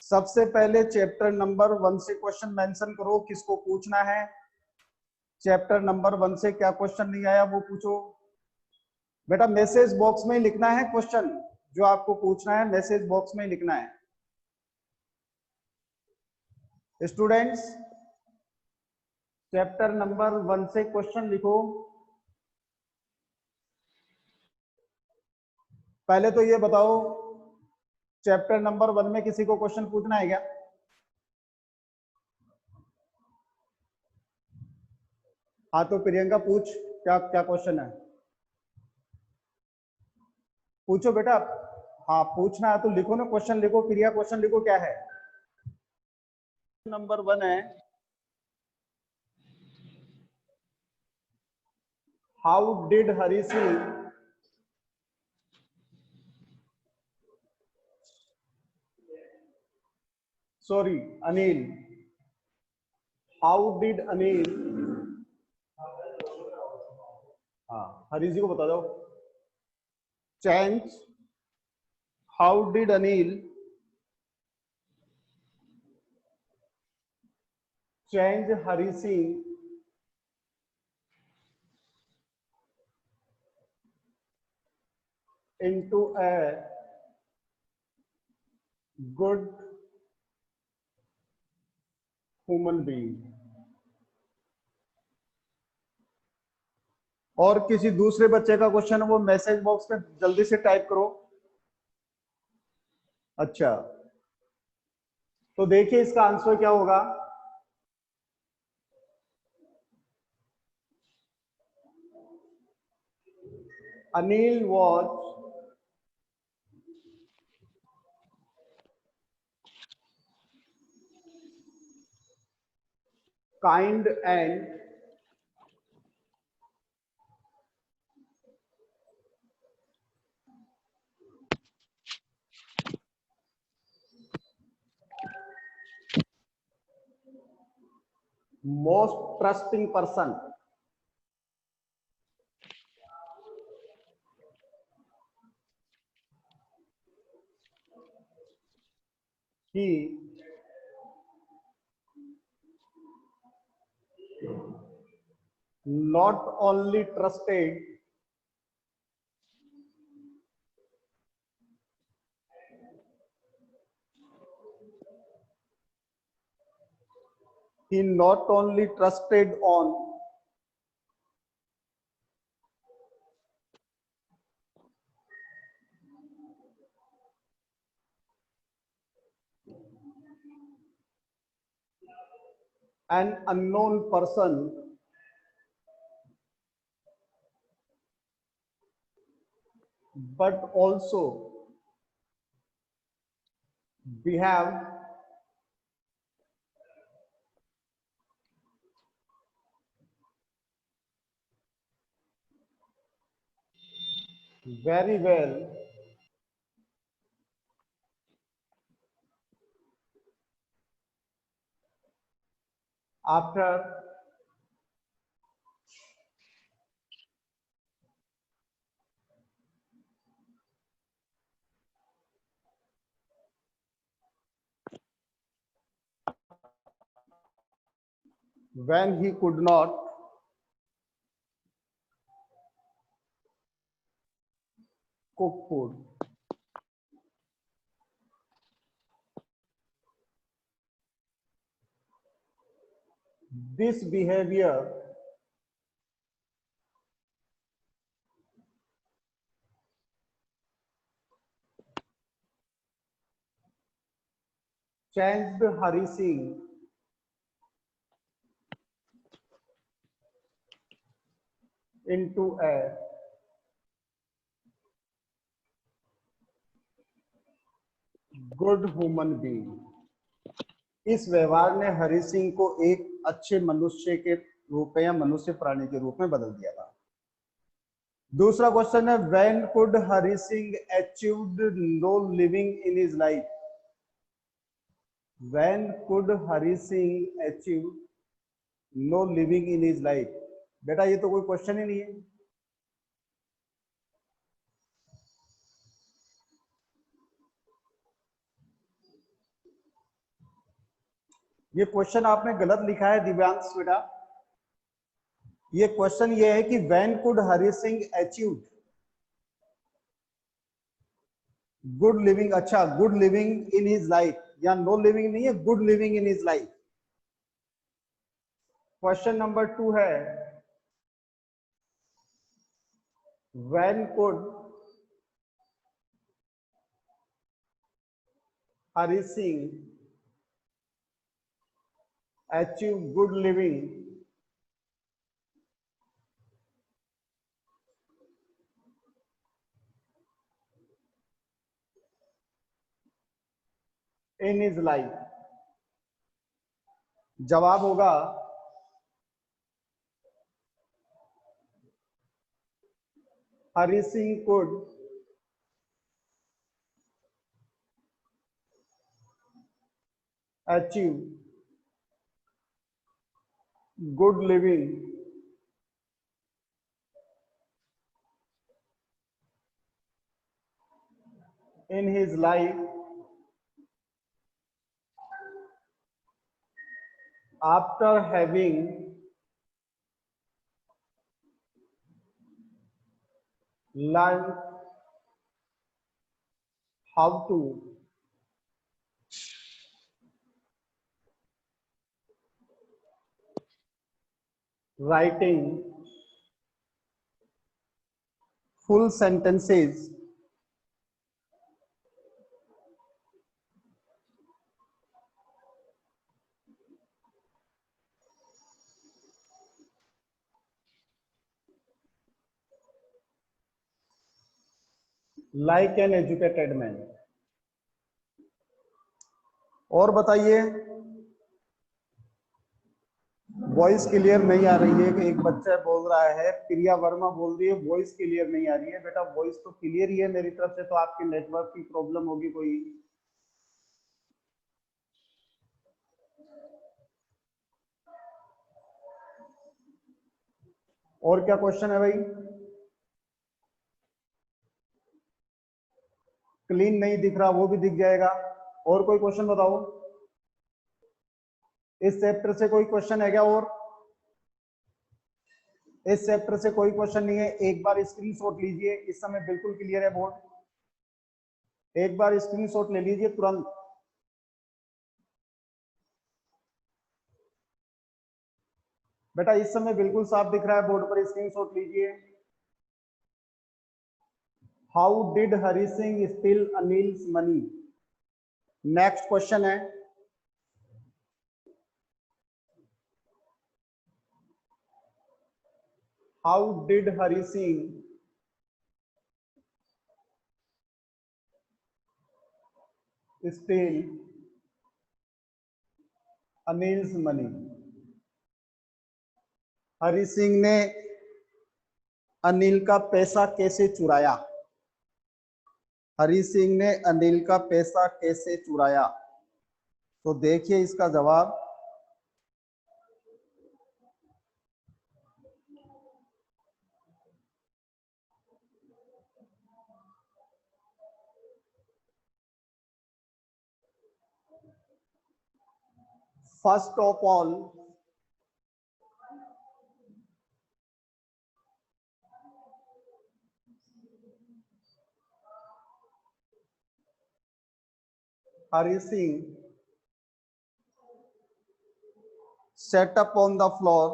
सबसे पहले chapter number 1 से क्वेश्चन मेंशन करो, किसको पूछना है। चैप्टर नंबर 1 से क्या क्वेश्चन नहीं आया वो पूछो। बेटा मैसेज बॉक्स में लिखना है क्वेश्चन, जो आपको पूछना है मैसेज बॉक्स में लिखना है। स्टूडेंट्स चैप्टर नंबर 1 से क्वेश्चन लिखो। पहले तो ये बताओ, चैप्टर नंबर 1 में किसी को क्वेश्चन पूछना है क्या? हाँ तो प्रियंका पूछ, क्या क्या क्वेश्चन है, पूछो बेटा। हाँ पूछना है तो लिखो ना, क्वेश्चन लिखो प्रिया, क्वेश्चन लिखो क्या है। नंबर 1 है, how did Hari Singh sorry Anil, how did Anil, हाँ हरी जी को बता दो। Change, how did Anil change Hari Singh into a good human being। और किसी दूसरे बच्चे का क्वेश्चन वो मैसेज बॉक्स में जल्दी से टाइप करो। अच्छा तो देखिए इसका आंसर क्या होगा। Anil was kind and most trusting person. He not only trusted he not only trusted on an unknown person but also behave very well after when he could not cook food। This behavior changed Hari Singh into a good human being. इस व्यवहार ने हरि सिंह को एक अच्छे मनुष्य के रूप में या मनुष्य प्राणी के रूप में बदल दिया था। दूसरा क्वेश्चन है, when could Hari Singh achieved no living in his life. When could Hari Singh achieve no living in his life. बेटा ये तो कोई क्वेश्चन ही नहीं है। ये क्वेश्चन आपने गलत लिखा है दिव्यांश बेटा। ये क्वेश्चन ये है कि when could Hari Singh achieve good living. अच्छा, good living in his life, या नो लिविंग नहीं है, good living in his life. Question number 2 है when could Hari Singh achieve good living in his life. जवाब होगा Hari Singh could achieve good living in his life after having learned how to writing full sentences like an educated man। और बताइए, voice clear नहीं आ रही है कि एक बच्चा बोल रहा है, प्रिया वर्मा बोल रही है वॉइस क्लियर नहीं आ रही है। बेटा वॉइस तो क्लियर ही है मेरी तरफ से, तो आपकी नेटवर्क की प्रॉब्लम होगी कोई। और क्या क्वेश्चन है भाई? क्लीन नहीं दिख रहा, वो भी दिख जाएगा। और कोई क्वेश्चन बताओ, इस चैप्टर से कोई क्वेश्चन है क्या? और इस चैप्टर से कोई क्वेश्चन नहीं है। एक बार स्क्रीनशॉट लीजिए, इस समय बिल्कुल क्लियर है बोर्ड। एक बार स्क्रीनशॉट ले लीजिए तुरंत। बेटा इस समय बिल्कुल साफ दिख रहा है बोर्ड पर, स्क्रीनशॉट लीजिए। How did Hari Singh steal Anil's money? Next question है, how did Hari Singh steal Anil's money? Hari Singh ने अनिल का पैसा कैसे चुराया? हरि सिंह ने अनिल का पैसा कैसे चुराया? तो देखिए इसका जवाब, first of all Hari Singh sat up on the floor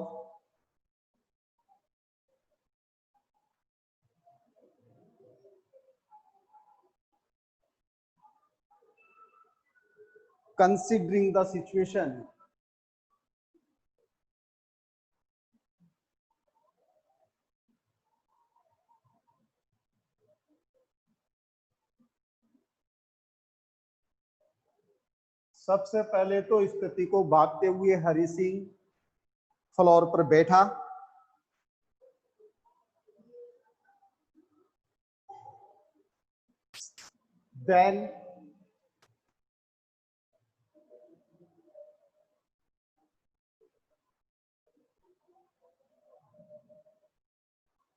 considering the situation। सबसे पहले तो स्थिति को भांपते हुए हरि सिंह फ्लोर पर बैठा।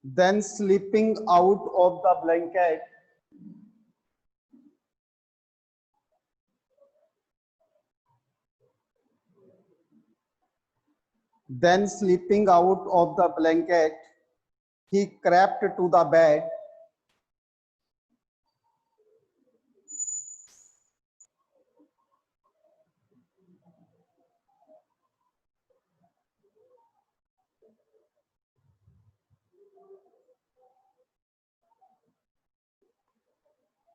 Then slipping out of the blanket, Then slipping out of the blanket, he crept to the bed.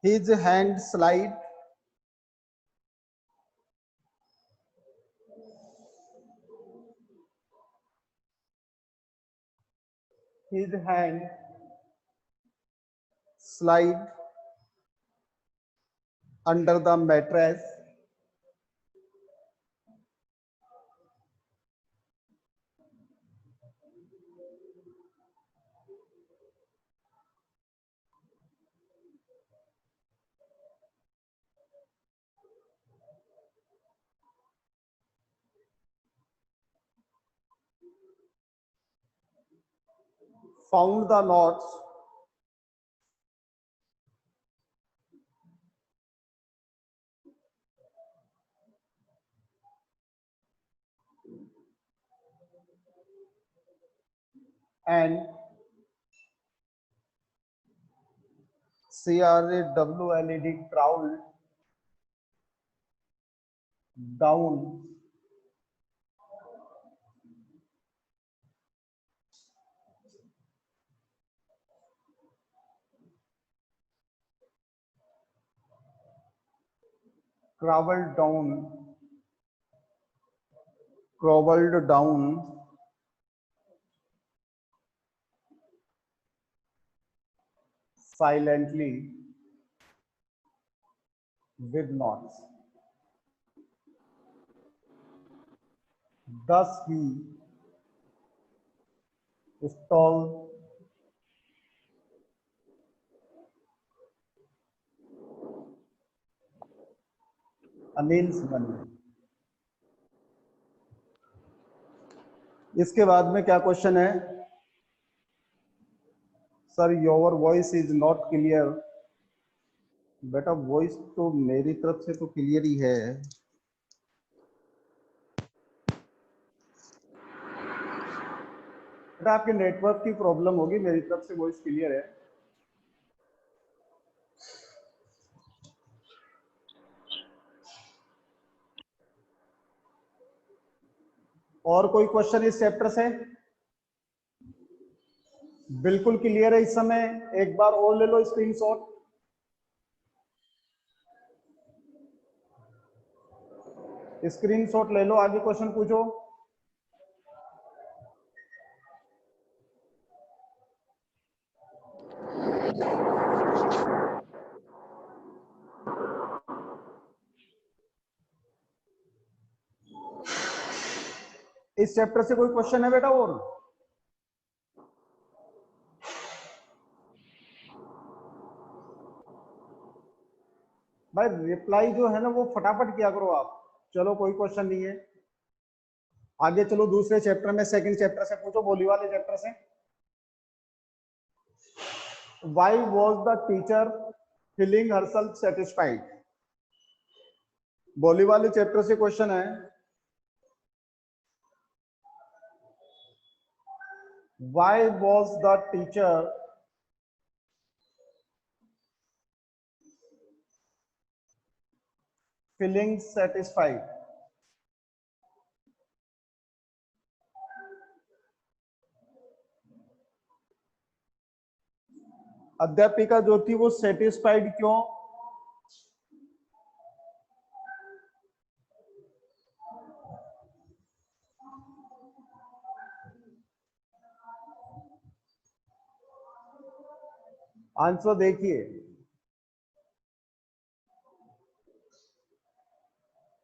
His hand slid his hand slid under the mattress. Found the knots and CRAWLED crawled down crawled down crawled down silently with knots. Thus he stole Anil's money. इसके बाद में क्या question है? Sir your voice is not clear. बेटा voice तो मेरी तरफ से तो क्लियर ही है. बेटा आपके नेटवर्क की प्रॉब्लम होगी, मेरी तरफ से वॉइस क्लियर है. और कोई क्वेश्चन इस चैप्टर से? बिल्कुल क्लियर है इस समय. एक बार और ले लो स्क्रीनशॉट. स्क्रीनशॉट ले लो, आगे क्वेश्चन पूछो. इस चैप्टर से कोई क्वेश्चन है बेटा? और भाई रिप्लाई जो है ना वो फटाफट किया करो आप. चलो कोई क्वेश्चन नहीं है. आगे चलो दूसरे चैप्टर में, सेकंड चैप्टर से पूछो, बोली वाले चैप्टर से. Why was the teacher feeling herself satisfied? बोली वाले चैप्टर से क्वेश्चन है. Why was the teacher feeling satisfied? अध्यापिका जो थी वो सेटिस्फाइड क्यों? आंसर देखिए.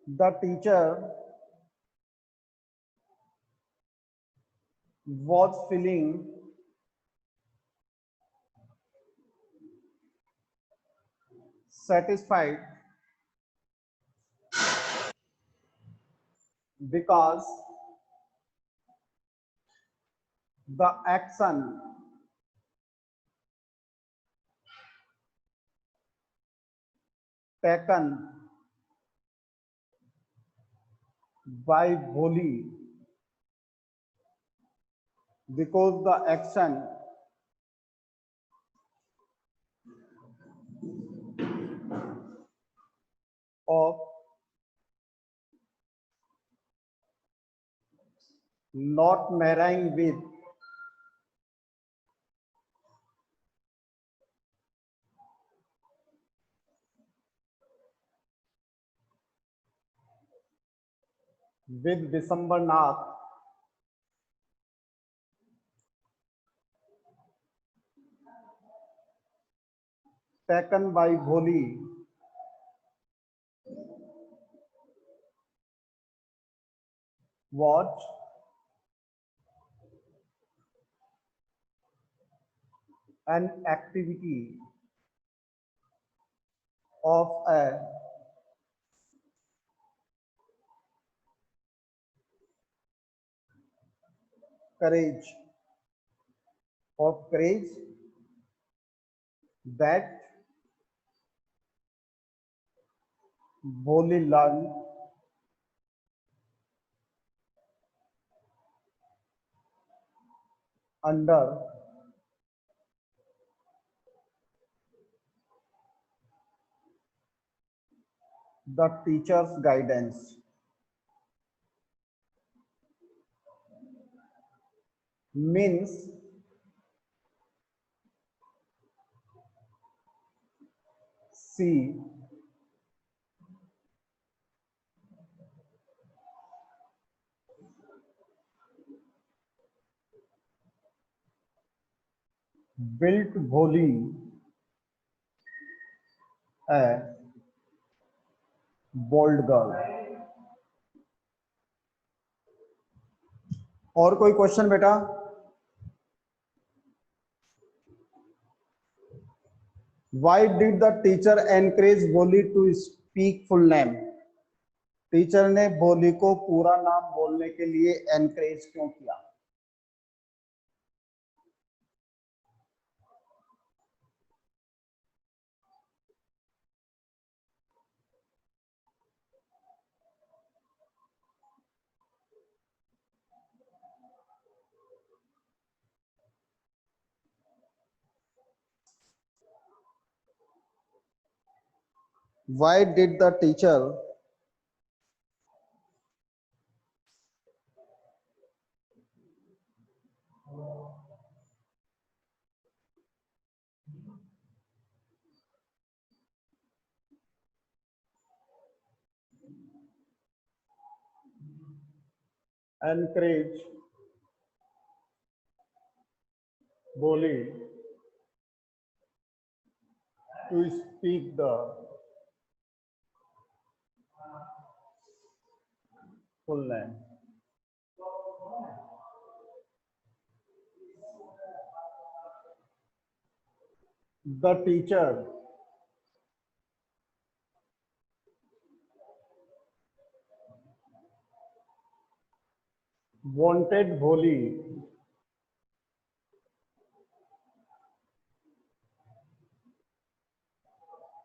The teacher was feeling satisfied because the action taken by Bholi because the action of not marrying with December Nath taken by Bholi was an activity of a courage that Bholi learned under the teacher's guidance. Means she built Bholi a bold girl. और कोई question बेटा? Why did the teacher encourage Bholi to speak full name? Teacher ने भोली को पूरा नाम बोलने के लिए एनकरेज क्यों किया? Why did the teacher encourage Bholi to speak the full name? The teacher wanted Bholi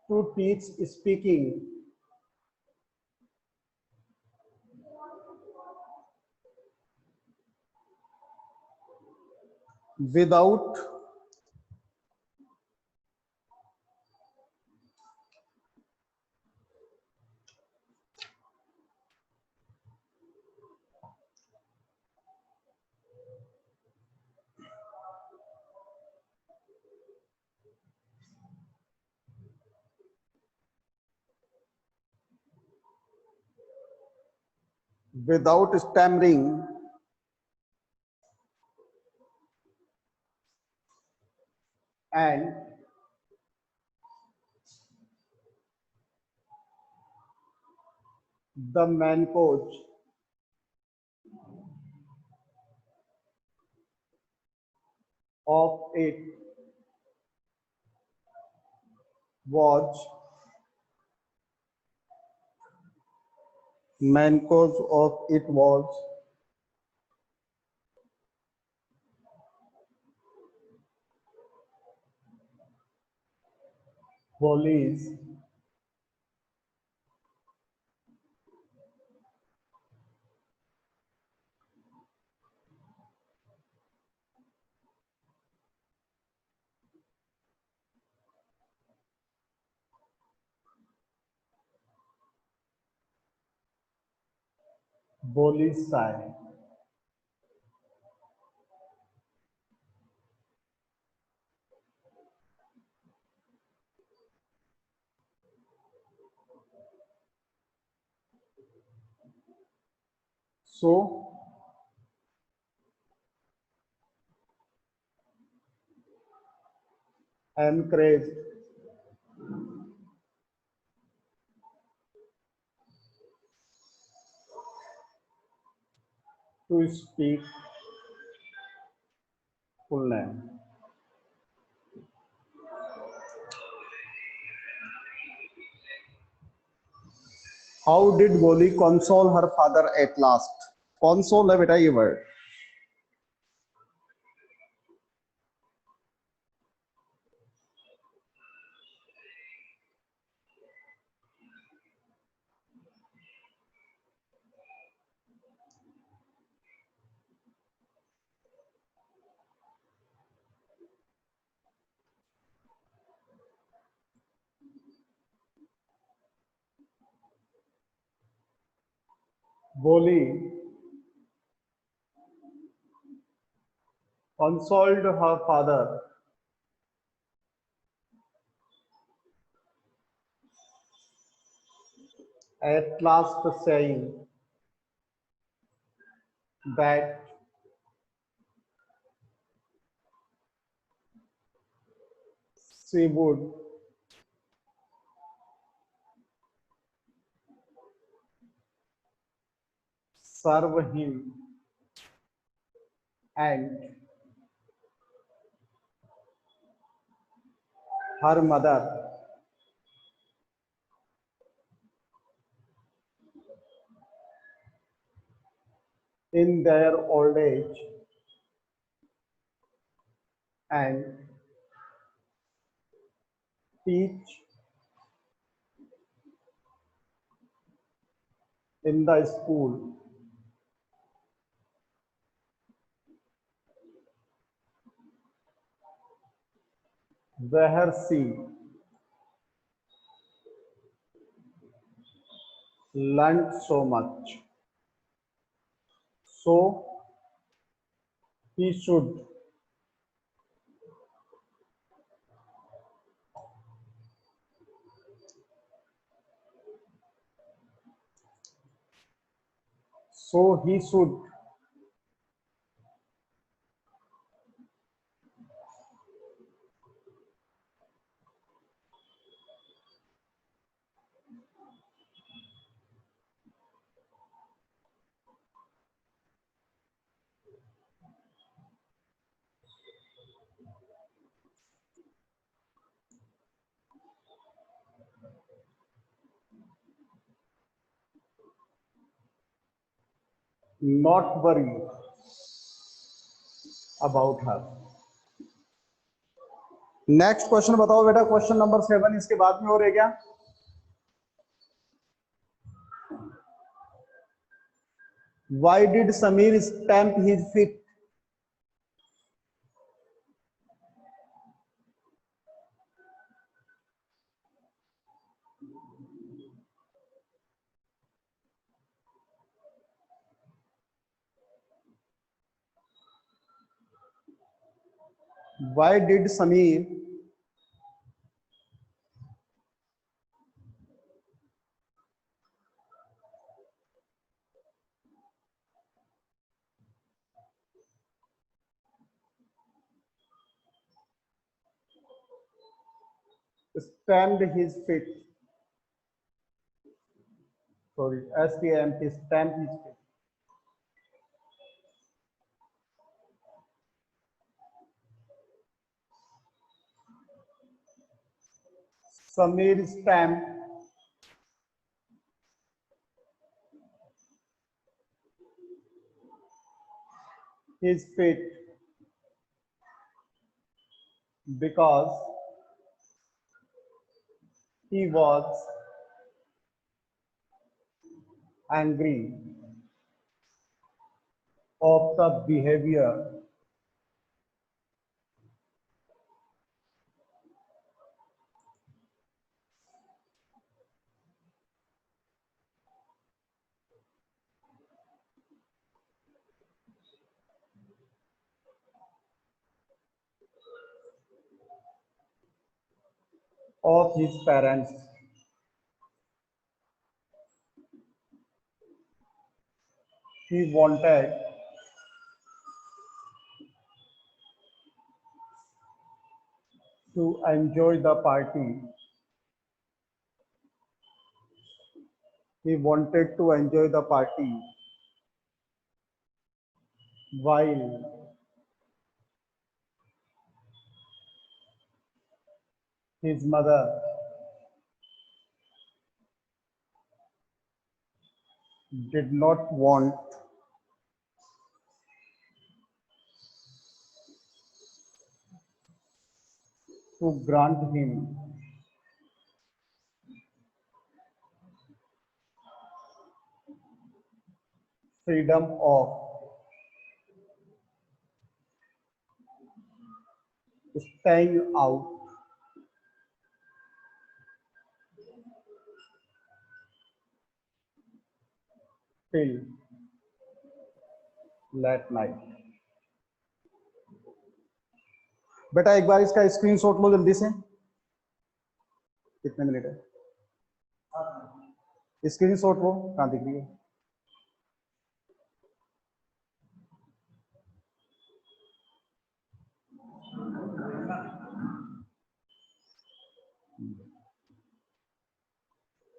to teach speaking without stammering and the main coach of it was Bholi's बोली Sai. So encouraged to speak full name. How did Boli console her father at last? Console है बेटा ये word. Boli consoled her father at last, saying that she would serve him and her mother in their old age and teach in the school where she learned so much. So he should so he should not worry about her. Next question बताओ बेटा, question number 7 इसके बाद में और है क्या? Why did Samir stamp his feet? Why did Samir stamped his feet? Sorry, S-T-A-M-P, stamp his feet. Samir stamped his feet because he was angry of the behavior of his parents. He wanted to enjoy the party. He wanted to enjoy the party while his mother did not want to grant him freedom of staying out till late night. बेटा एक बार इसका screenshot लो जल्दी से। कितने minute है? Screenshot लो, कहाँ दिख रही है?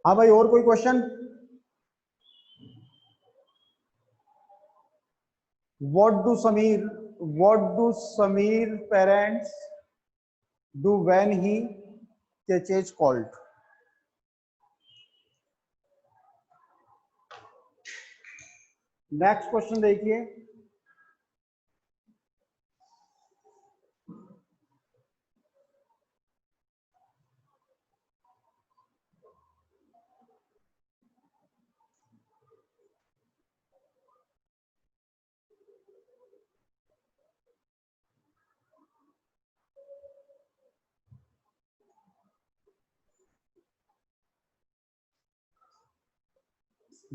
हाँ भाई, और कोई question? What do Sameer parents do when he catches cold? Next question देखिए।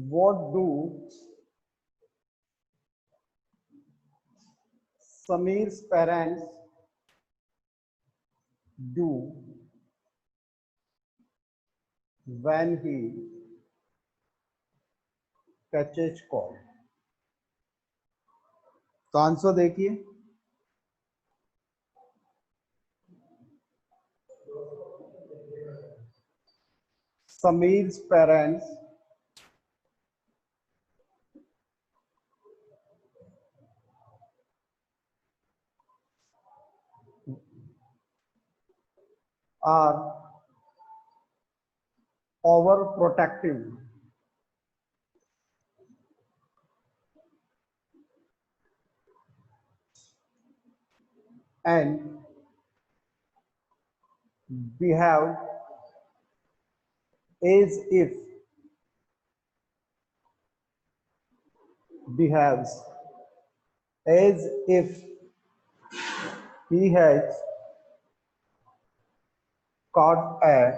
What do Sameer's parents do when he catches cold? तो आंसर देखिए। Sameer's parents are overprotective and behave as if behaves as if he has caught a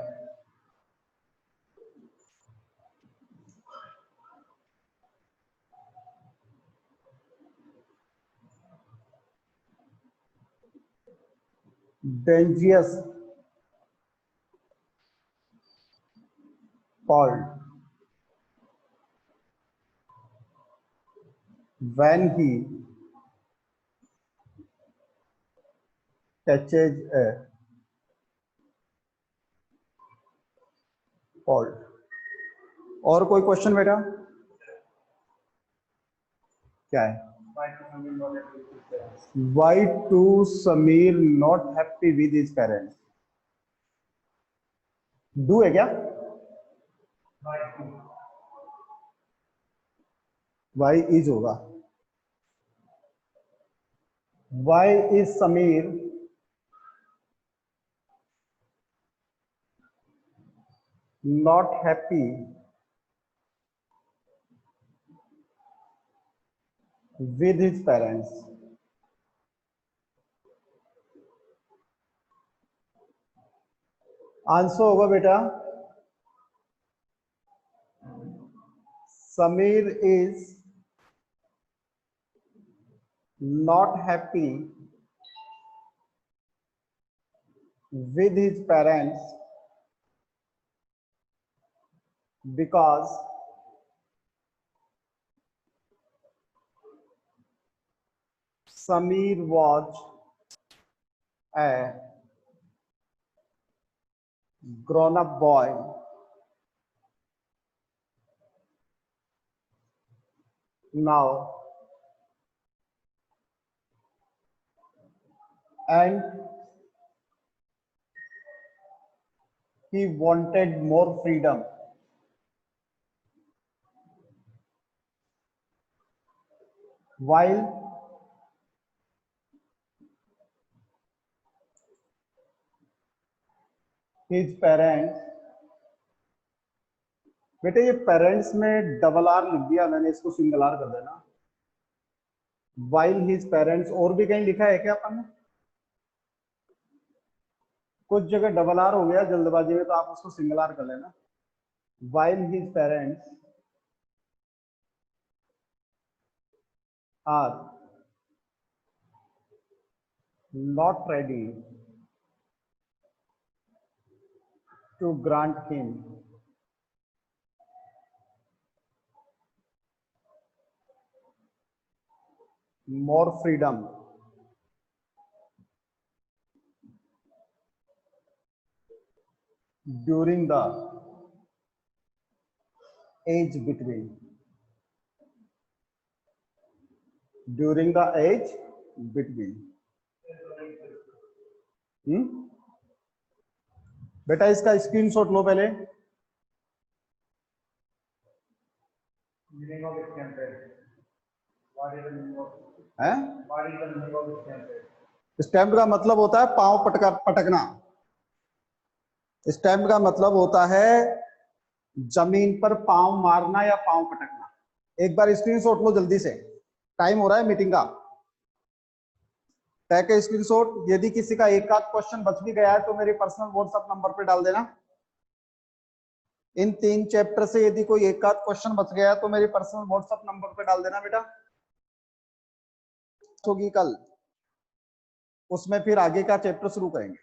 dangerous cold when he catches a cold. और कोई question बेटा? क्या है? Why to Sameer not happy with his parents? Do है क्या? Why is होगा। Why is Sameer not happy with his parents? Answer होगा बेटा, Sameer is not happy with his parents because Samir was a grown-up boy now and he wanted more freedom. While his parents, बेटे ये parents में double R लिख दिया मैंने, इसको single are कर देना. While his parents, और भी कहीं लिखा है क्या अपन ने? कुछ जगह डबल आर हो गया जल्दबाजी में, तो आप उसको सिंगल आर कर लेना. While his parents are not ready to grant him more freedom during the age between बेटा इसका स्क्रीनशॉट लो पहले. स्टैम्प का मतलब होता है पांव पटकना. स्टैम्प का मतलब होता है जमीन पर पांव मारना या पांव पटकना. एक बार स्क्रीनशॉट लो जल्दी से, टाइम हो रहा है मीटिंग का. टैग का स्क्रीनशॉट. यदि किसी का एक आध क्वेश्चन बच भी गया है तो मेरे पर्सनल व्हाट्सएप नंबर पे डाल देना. इन 3 चैप्टर से यदि कोई एक आध क्वेश्चन बच गया है तो मेरे पर्सनल व्हाट्सएप नंबर पे डाल देना बेटा. होगी कल, उसमें फिर आगे का चैप्टर शुरू करेंगे.